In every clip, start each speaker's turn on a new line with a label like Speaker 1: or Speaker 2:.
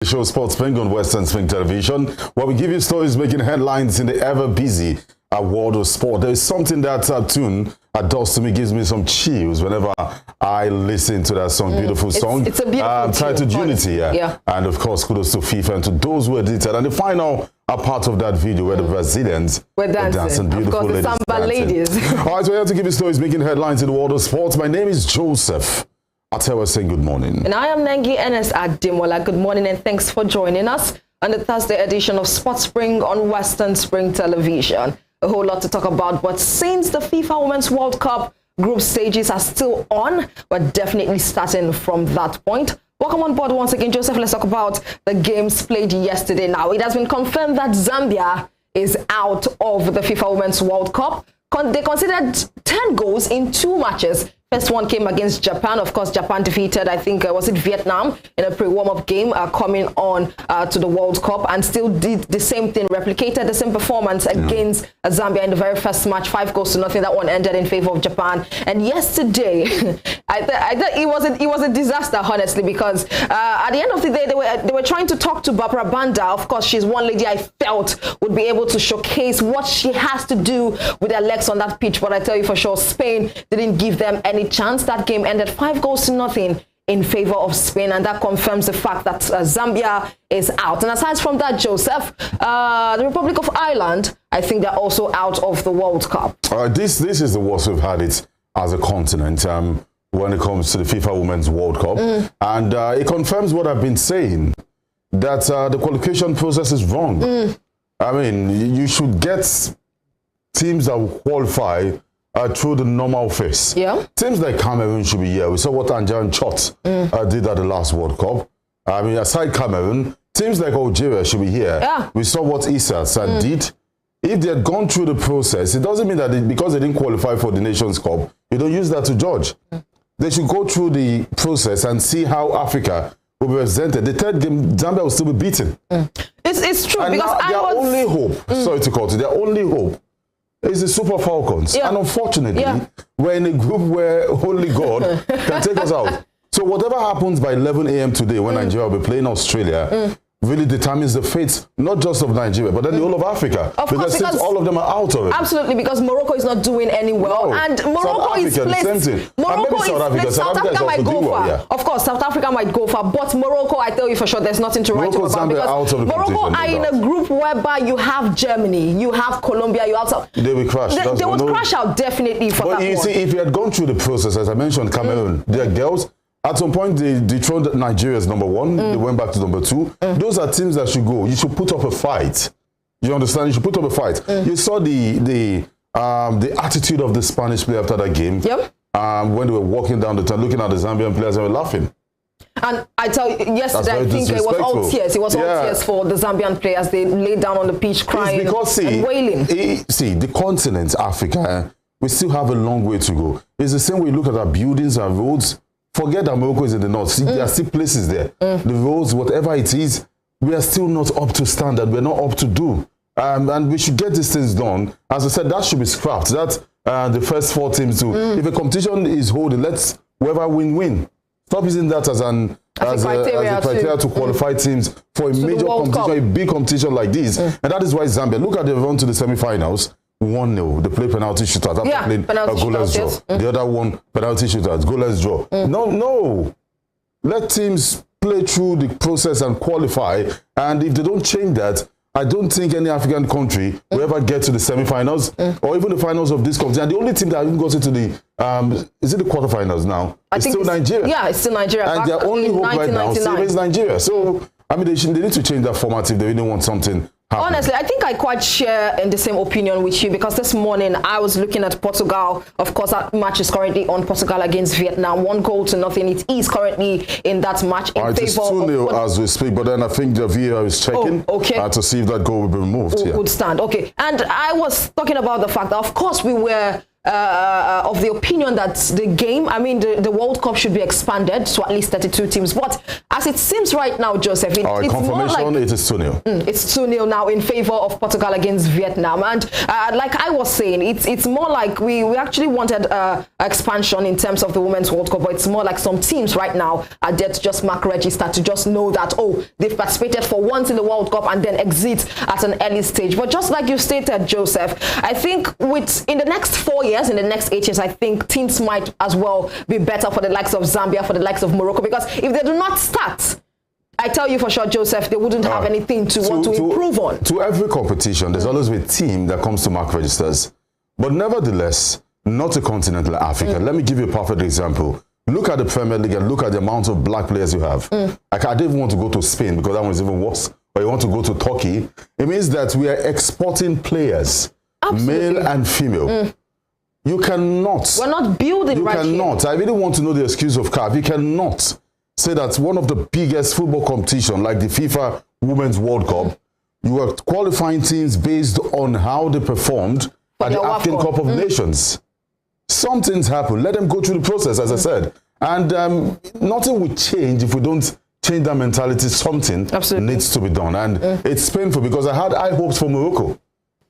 Speaker 1: Show Sports Spring on Western Spring Television, where we give you stories making headlines in the ever-busy world of sport. There is something that tune does to me, gives me some chills whenever I listen to that song. Beautiful song.
Speaker 2: It's a beautiful
Speaker 1: titled Unity, yeah. And of course, kudos to FIFA and to those who edited. And the final part of that video where the Brazilians were dancing. Beautiful
Speaker 2: of course, the Samba ladies.
Speaker 1: All right, so we're here to give you stories making headlines in the world of sports. My name is Joseph. ATEWEH saying good morning.
Speaker 2: And I am NENGI ERNEST-ADEMOLA. Good morning and thanks for joining us on the Thursday edition of Sports Spring on Western Spring Television. A whole lot to talk about, but since the FIFA Women's World Cup group stages are still on, we're definitely starting from that point. Welcome on board once again, Joseph. Let's talk about the games played yesterday. Now, it has been confirmed that Zambia is out of the FIFA Women's World Cup. They considered 10 goals in 2 matches. First one came against Japan. Of course, Japan defeated, I think, was it Vietnam in a pre-warm-up game coming on to the World Cup, and still did the same thing, replicated the same performance against Zambia in the very first match, 5-0. That one ended in favor of Japan. And yesterday, I thought it was a disaster, honestly, because at the end of the day, they were trying to talk to Barbara Banda. Of course, she's one lady I felt would be able to showcase what she has to do with her legs on that pitch. But I tell you for sure, Spain didn't give them any chance. That game ended 5-0 in favor of Spain, and that confirms the fact that Zambia is out. And aside from that, Joseph, the Republic of Ireland, I think they're also out of the World Cup.
Speaker 1: This is the worst we've had it as a continent when it comes to the FIFA Women's World Cup, and it confirms what I've been saying, that the qualification process is wrong. I mean, you should get teams that will qualify through the normal phase. Teams like Cameroon should be here. We saw what Anjan Chot did at the last World Cup. I mean, aside Cameroon, teams like Algeria should be here. We saw what Issa did. If they had gone through the process, it doesn't mean that because they didn't qualify for the Nations Cup, you don't use that to judge. They should go through the process and see how Africa will be represented. The third game, Zambia will still be beaten.
Speaker 2: It's true,
Speaker 1: and
Speaker 2: because
Speaker 1: their only hope, sorry to cut it, their only hope is the Super Falcons. And unfortunately, we're in a group where only God can take us out. So whatever happens by 11 a.m. today, when Nigeria will be playing Australia, really determines the fate, not just of Nigeria, but then the whole of Africa. Because all of them are out of it.
Speaker 2: Absolutely, because Morocco is not doing any well. And Morocco is placed. South Africa might go far. Of course, South Africa might go far. But Morocco, I tell you for sure, there's nothing to write about. Because Morocco are in a group whereby you have Germany, you have Colombia, you also...
Speaker 1: They will crash.
Speaker 2: They would crash out definitely for that one. But
Speaker 1: you see, if you had gone through the process, as I mentioned, Cameroon, their girls... At some point, they dethroned Nigeria as #1. They went back to #2. Those are teams that should go. You should put up a fight. You understand? You should put up a fight. You saw the attitude of the Spanish player after that game. When they were walking down the town, looking at the Zambian players, they were laughing.
Speaker 2: And I tell you, yesterday, I think it was all tears. It was all tears for the Zambian players. They laid down on the pitch crying and wailing.
Speaker 1: The continent, Africa, we still have a long way to go. It's the same way you look at our buildings, our roads. Forget that Morocco is in the north. See, there are still places there. The roads, whatever it is, we are still not up to standard. We're not up to do. And we should get these things done. As I said, that should be scrapped. That's the first 4 teams do. If a competition is holding, let's whoever win. Stop using that as a criteria to qualify teams for a major competition, a big competition like this. And that is why Zambia, look at the run to the semi-finals. 1-0. They play penalty shootouts after playing a goalless draw. The other one, penalty shootouts, goalless draw. No. Let teams play through the process and qualify. And if they don't change that, I don't think any African country will ever get to the semi-finals or even the finals of this competition. And the only team that even got into the, is it the quarterfinals now? It's still Nigeria.
Speaker 2: Yeah, it's still Nigeria.
Speaker 1: And their only hope right now still is Nigeria. So, I mean, they need to change that format if they really want something.
Speaker 2: Honestly, I think I quite share in the same opinion with you, because this morning I was looking at Portugal. Of course, that match is currently on, Portugal against Vietnam. 1-0. It is currently in that match in favor
Speaker 1: it's 2-0 as we speak, but then I think the VAR is checking to see if that goal will be removed.
Speaker 2: Would stand. Okay. And I was talking about the fact that, of course, we were of the opinion that the game, I mean, the World Cup should be expanded to at least 32 teams. But as it seems right now, Joseph, it's
Speaker 1: confirmation,
Speaker 2: more like,
Speaker 1: it is 2-0.
Speaker 2: It's 2-0 now in favor of Portugal against Vietnam. And like I was saying, it's more like we actually wanted expansion in terms of the Women's World Cup, but it's more like some teams right now are there to just mark register, to just know that, oh, they've participated for once in the World Cup and then exit at an early stage. But just like you stated, Joseph, I think in the next 4 years, in the next 8 years, I think teams might as well be better for the likes of Zambia, for the likes of Morocco, because if they do not start, I tell you for sure, Joseph, they wouldn't have anything to want to improve on.
Speaker 1: To every competition, there's always a team that comes to mark registers. But nevertheless, not a continental Africa. Let me give you a perfect example. Look at the Premier League and look at the amount of black players you have. I didn't even want to go to Spain because that one is even worse. Or you want to go to Turkey. It means that we are exporting players, male and female. You cannot. We're not building right here. You cannot. I really want to know the excuse of CAF. You cannot say that one of the biggest football competition, like the FIFA Women's World Cup, you are qualifying teams based on how they performed at the African Cup of Nations. Something's happened. Let them go through the process, as I said. And nothing will change if we don't change that mentality. Something needs to be done. And it's painful because I had high hopes for Morocco.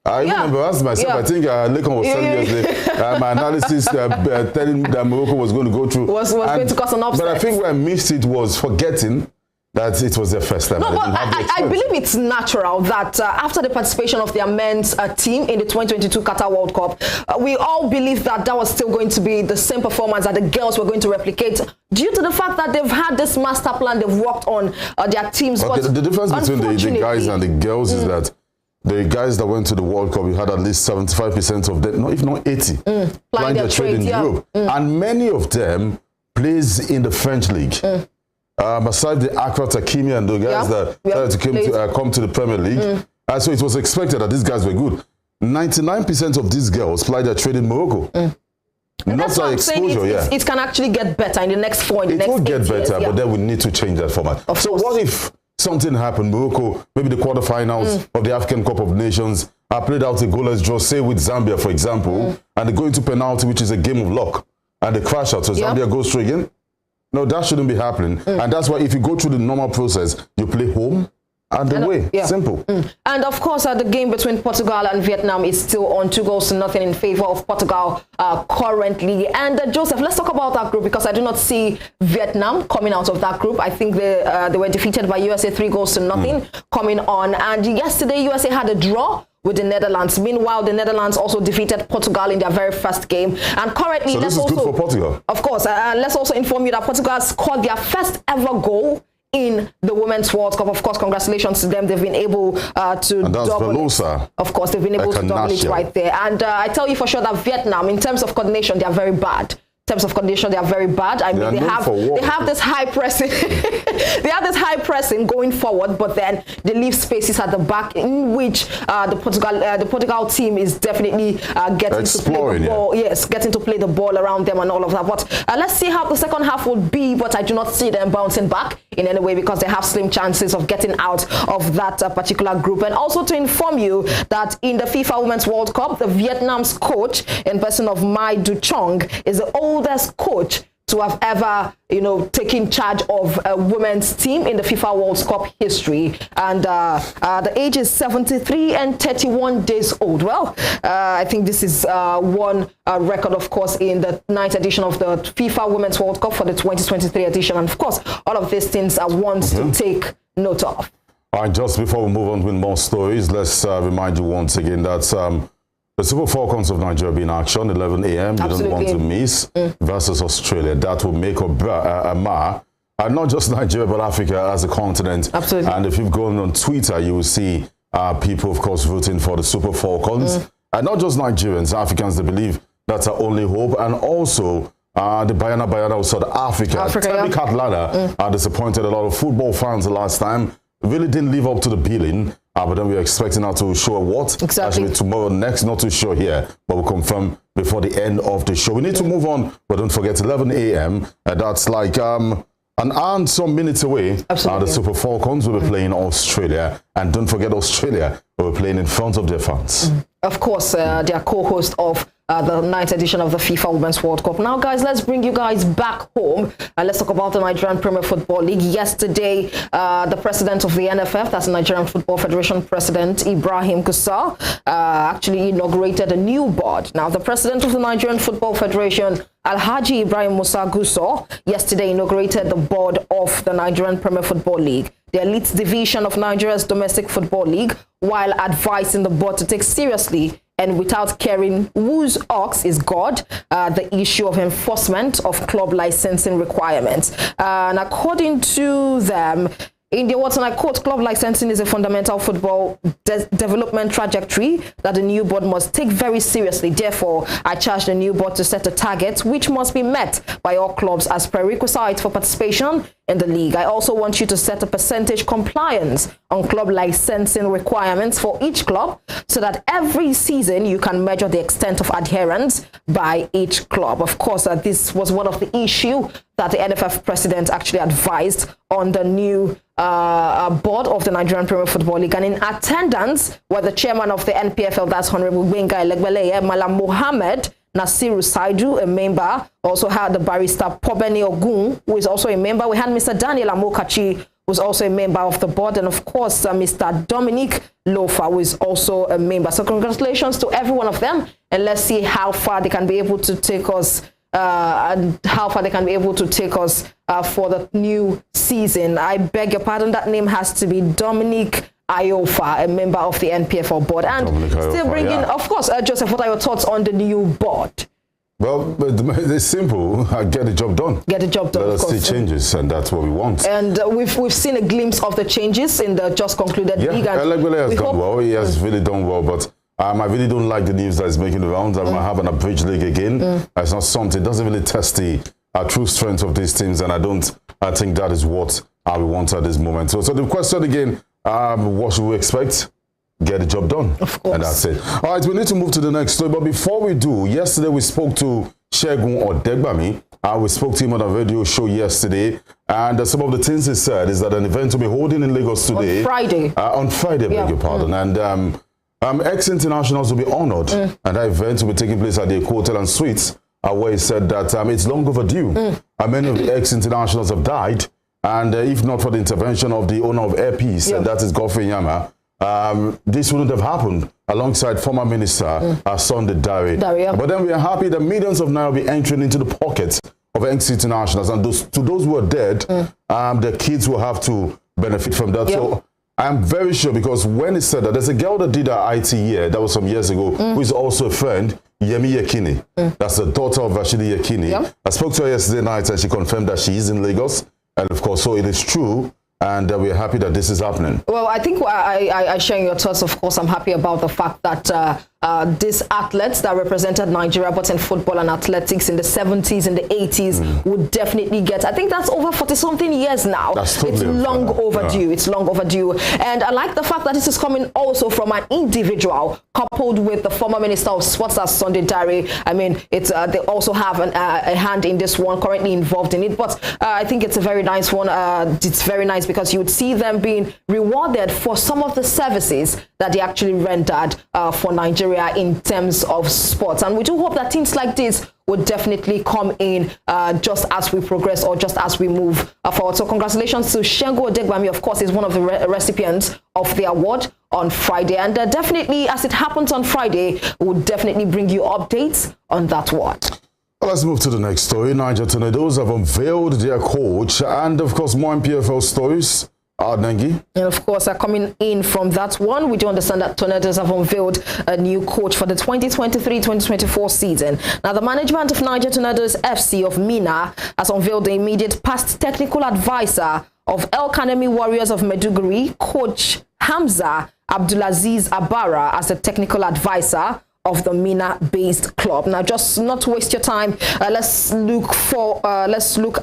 Speaker 1: I remember asking myself, I think Lekon was telling me yesterday, my analysis telling that Morocco was going to go through. Was going to cause an upset. But I think where I missed it was forgetting that it was their first time.
Speaker 2: No, but I believe it's natural that after the participation of their men's team in the 2022 Qatar World Cup, we all believe that that was still going to be the same performance that the girls were going to replicate due to the fact that they've had this master plan, they've worked on their teams.
Speaker 1: Okay, the difference between the guys and the girls is that the guys that went to the World Cup, we had at least 75% of them, if not 80, playing their trade in Europe. And many of them plays in the French league. Aside the Accra, Takimi, and the guys that come to the Premier League. So it was expected that these guys were good. 99% of these girls played their trade in Morocco.
Speaker 2: And not like exposure, it can actually get better in the next 4 years.
Speaker 1: It will get better, but then we need to change that format. So what if something happened? Morocco, maybe the quarterfinals of the African Cup of Nations, are played out a goalless draw, say with Zambia, for example, and they go into penalty, which is a game of luck, and they crash out, so Zambia goes through again? No, that shouldn't be happening. And that's why if you go through the normal process, you play home and away. Simple.
Speaker 2: And of course, the game between Portugal and Vietnam is still on 2-0 in favor of Portugal currently. And Joseph, let's talk about that group, because I do not see Vietnam coming out of that group. I think they were defeated by USA 3-0 coming on. And yesterday, USA had a draw with the Netherlands. Meanwhile, the Netherlands also defeated Portugal in their very first game. And currently,
Speaker 1: so this is good for Portugal.
Speaker 2: Of course, let's also inform you that Portugal scored their first ever goal in the Women's World Cup. Of course, congratulations to them. They've been able to double it. Of course, they've been able to double it right there. And I tell you for sure that Vietnam, in terms of coordination, they are very bad. In terms of condition, they are very bad. I mean, they have this high pressing. They have this high pressing going forward, but then they leave spaces at the back in which the Portugal team is definitely getting to play the ball. Yes, getting to play the ball around them and all of that. But let's see how the second half will be. But I do not see them bouncing back in any way, because they have slim chances of getting out of that particular group. And also to inform you that in the FIFA Women's World Cup, the Vietnam's coach, in person of Mai Du Chong, is the oldest coach to have ever, taken charge of a women's team in the FIFA World Cup history. And the age is 73 and 31 days old. Well, I think this is one record, of course, in the 9th edition of the FIFA Women's World Cup for the 2023 edition. And of course, all of these things are ones to take note of.
Speaker 1: All right, just before we move on with more stories, let's remind you once again that the Super Falcons of Nigeria will be in action 11 a.m. You don't want to miss versus Australia. That will make a mar, not just Nigeria, but Africa as a continent.
Speaker 2: Absolutely.
Speaker 1: And if you've gone on Twitter, you will see people, of course, voting for the Super Falcons. And not just Nigerians, Africans, they believe that's our only hope. And also the Bayana of South Africa. Temi Katlana disappointed a lot of football fans the last time. Really didn't live up to the billing. But then we're expecting her to show what?
Speaker 2: Exactly.
Speaker 1: Actually, tomorrow next, not too sure here, but we'll confirm before the end of the show. We need to move on, but don't forget 11 a.m. That's like an hour and some minutes away.
Speaker 2: Absolutely.
Speaker 1: The Super Falcons will be playing Australia. And don't forget Australia will be playing in front of their fans.
Speaker 2: Of course, they are co-host of the 9th edition of the FIFA Women's World Cup. Now, guys, let's bring you guys back home and let's talk about the Nigerian Premier Football League. Yesterday, the president of the NFF, that's the Nigerian Football Federation President Ibrahim Gusau, actually inaugurated a new board. Now, the president of the Nigerian Football Federation, Alhaji Ibrahim Musa Gusau, yesterday inaugurated the board of the Nigerian Premier Football League, the elite division of Nigeria's domestic football league, while advising the board to take seriously and without caring whose ox is God, the issue of enforcement of club licensing requirements. And according to them, in the words, and I quote, club licensing is a fundamental football development trajectory that the new board must take very seriously. Therefore, I charge the new board to set a target which must be met by all clubs as prerequisite for participation in the league. I also want you to set a percentage compliance on club licensing requirements for each club so that every season you can measure the extent of adherence by each club. Of course, this was one of the issues that the NFF president actually advised on the new board of the Nigerian Premier Football League. And in attendance were the chairman of the Npfl, that's Honorable Benga Elegbeleye, Malam Mohammed Nasiru Saidu, a member. Also had the barrister Pobeni Ogun, who is also a member. We had Mr. Daniel Amokachi, who's also a member of the board, and of course Mr. Dominic Lofa, who is also a member. So congratulations to every one of them, and let's see how far they can be able to take us and how far they can be able to take us for the new season. I beg your pardon, that name has to be Dominic Iofa, a member of the NPFL board. And still bringing, of course, Joseph, what are your thoughts on the new board?
Speaker 1: Well, it's simple. Get the job done. Get the job done. Let us see changes, and that's what we want. And
Speaker 2: we've seen a glimpse of the changes in the just concluded league.
Speaker 1: Yeah, Elegbele has done well. He has really done well, but I really don't like the news that is making the rounds. I'm going to have an abridged league again. It's not something. It doesn't really test the true strength of these teams, and I think that is what we want at this moment. So the question again, what should we expect? Get the job done.
Speaker 2: Of course.
Speaker 1: And that's it. All right, we need to move to the next story. But before we do, yesterday we spoke to Segun Odegbami. We spoke to him on a radio show yesterday. And some of the things he said is that an event will be holding in Lagos today.
Speaker 2: On Friday.
Speaker 1: On Friday, beg your pardon. And ex-internationals will be honored. And that event will be taking place at the Hotel and Suites, where he said that it's long overdue. Many of the ex-internationals have died. And if not for the intervention of the owner of Air Peace, and that is Godfrey Nyama, this wouldn't have happened alongside former minister Sunday Dare. But then we are happy that millions of naira will be entering into the pockets of ex-internationals. And to those who are dead, their kids will have to benefit from that. So I'm very sure, because when he said that, there's a girl that did her IT year, that was some years ago, who is also a friend, Yemi Yekini. That's the daughter of Rashidi Yekini. I spoke to her yesterday night and she confirmed that she is in Lagos. And of course, so it is true. And we're happy that this is happening. Well,
Speaker 2: I think I share your thoughts. Of course, I'm happy about the fact that these athletes that represented Nigeria, but in football and athletics in the 70s and the 80s, would definitely get, I think that's over 40-something years now.
Speaker 1: That's totally
Speaker 2: it's long overdue. It's long overdue. And I like the fact that this is coming also from an individual, coupled with the former Minister of Sports, as Sunday Dare. I mean, it's they also have a hand in this one, currently involved in it. But I think it's a very nice one. It's very nice because you would see them being rewarded for some of the services that they actually rendered for Nigeria in terms of sports. And we do hope that things like this would definitely come in just as we progress or just as we move forward. So congratulations to Segun Odegbami. Of course, he's one of the recipients of the award on Friday. And definitely, as it happens on Friday, we'll definitely bring you updates on that one.
Speaker 1: Well, let's move to the next story. Niger Tornadoes have unveiled their coach, and of course more Npfl stories. NENGI.
Speaker 2: And of course, coming in from that one, we do understand that Tornadoes have unveiled a new coach for the 2023-2024 season. Now, the management of Niger Tornadoes FC of Mina has unveiled the immediate past technical advisor of El Kanemi Warriors of Maiduguri, Coach Hamza Abdulaziz Abara, as a technical advisor of the Mina-based club. Now, just not to waste your time, let's look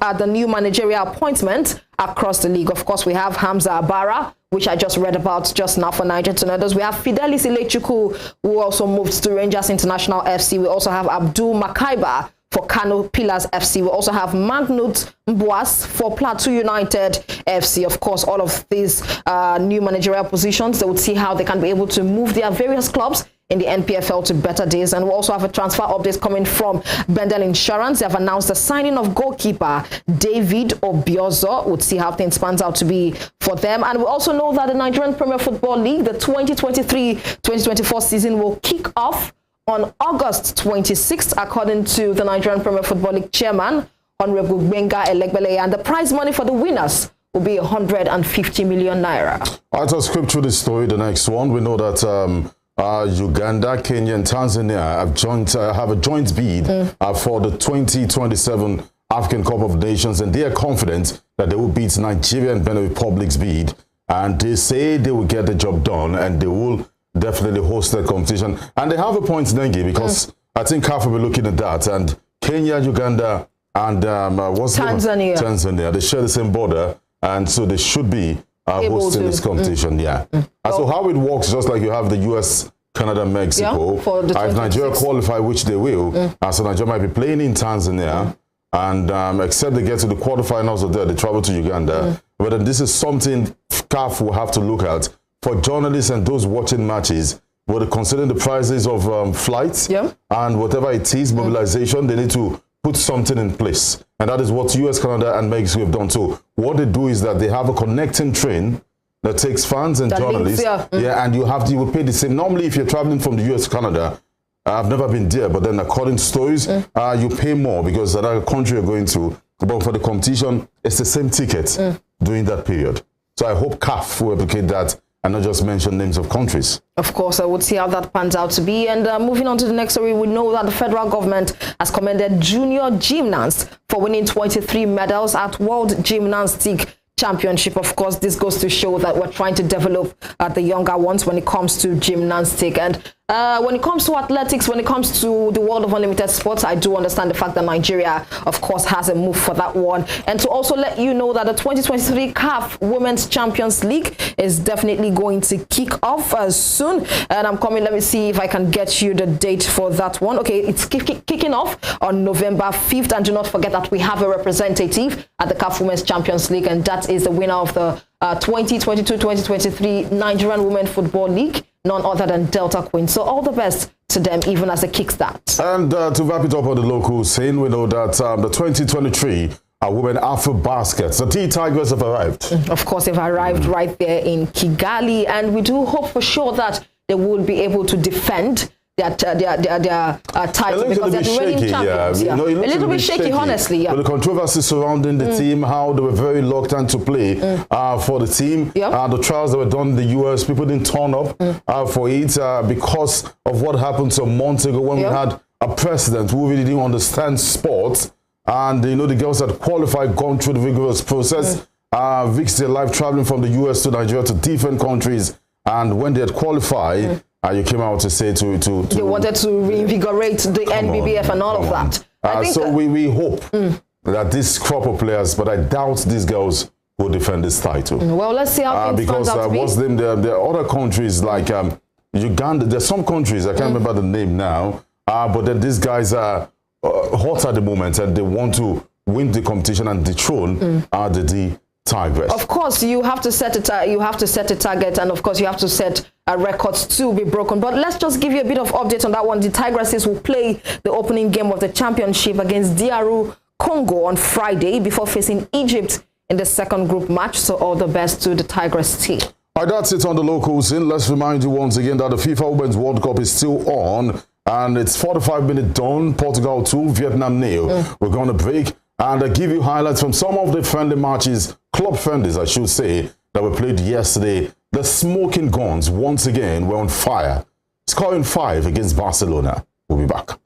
Speaker 2: at the new managerial appointment across the league. Of course, we have Hamza Abara, which I just read about just now for Niger Tornadoes. We have Fidelis Ilechukwu, who also moved to Rangers International FC. We also have Abdul Makaiba for Kano Pillars FC. We also have Magnut Mbuas for Plateau United FC. Of course, all of these new managerial positions, they would see how they can be able to move their various clubs in the NPFL to better days. And we also have a transfer update coming from Bendel Insurance. They have announced the signing of goalkeeper David Obiozo. We'll see how things pans out to be for them. And we also know that the Nigerian Premier Football League, the 2023-2024 season, will kick off on August 26th, according to the Nigerian Premier Football League chairman, Honorable Benga Elegbele, and the prize money for the winners will be 150 million naira. All right, let's script through the story. The next one, we know that Uganda, Kenya, and Tanzania have a joint bid for the 2027 African Cup of Nations, and they are confident that they will beat Nigeria and Benin Republic's bid, and they say they will get the job done, and they will definitely host that competition. And they have a point, Nengi, because I think CAF will be looking at that, and Kenya, Uganda, and Tanzania, they share the same border, and so they should be hosting this competition. And so how it works, just like you have the US, Canada, Mexico, if Nigeria qualify, which they will, so Nigeria might be playing in Tanzania, and except they get to the quarterfinals of there, they travel to Uganda. But then this is something CAF will have to look at for journalists and those watching matches. But considering the prices of flights and whatever it is, mobilization, they need to put something in place. And that is what US, Canada, and Mexico have done. So what they do is that they have a connecting train that takes fans and journalists. And you will pay the same. Normally, if you're traveling from the US, Canada, I've never been there, but then according to stories, you pay more because another country you're going to. But for the competition, it's the same ticket during that period. So I hope CAF will replicate that and not just mention names of countries. Of course, I would see how that pans out to be. And moving on to the next story, we know that the federal government has commended junior gymnasts for winning 23 medals at World Gymnastic Championship. Of course, this goes to show that we're trying to develop the younger ones when it comes to gymnastics. And when it comes to athletics, when it comes to the world of unlimited sports, I do understand the fact that Nigeria, of course, has a move for that one. And to also let you know that the 2023 CAF Women's Champions League is definitely going to kick off soon. And I'm coming, let me see if I can get you the date for that one. Okay, it's kicking off on November 5th. And do not forget that we have a representative at the CAF Women's Champions League, and that is the winner of the 2022-2023 Nigerian Women Football League, none other than Delta Queen. So all the best to them, even as a kickstart. And to wrap it up on the local scene, we know that the 2023 Women Afro Baskets, the Tigers have arrived. Of course, they've arrived right there in Kigali, and we do hope for sure that they will be able to defend their title, because they're the reigning champions. A little bit shaky, honestly. But the controversy surrounding the team, how they were very reluctant to play for the team. The trials that were done in the US, people didn't turn up for it because of what happened some months ago when we had a president who really didn't understand sports. And the girls had qualified, gone through the rigorous process, risked their life traveling from the US to Nigeria to different countries. And when they had qualified, you came out to say they wanted to reinvigorate the NBBF and all of that. So we hope that this crop of players, but I doubt these girls will defend this title. Well, let's see how things turns out to be. There are other countries like Uganda. There's some countries, I can't remember the name now, but then these guys are hot at the moment, and they want to win the competition and dethrone the Tigers. Of course, you have to set a target, and of course you have to set records to be broken. But let's just give you a bit of update on that one. The Tigresses will play the opening game of the championship against DR Congo on Friday before facing Egypt in the second group match. So all the best to the Tigress team. All right, that's it on the local scene. Let's remind you once again that the FIFA Women's World Cup is still on, and it's 45-minute done. Portugal 2, Vietnam 0. We're going to break and give you highlights from some of the friendly matches, club friendlies, I should say, that were played yesterday. The Smoking Guns, once again, were on fire, scoring 5 against Barcelona. We'll be back.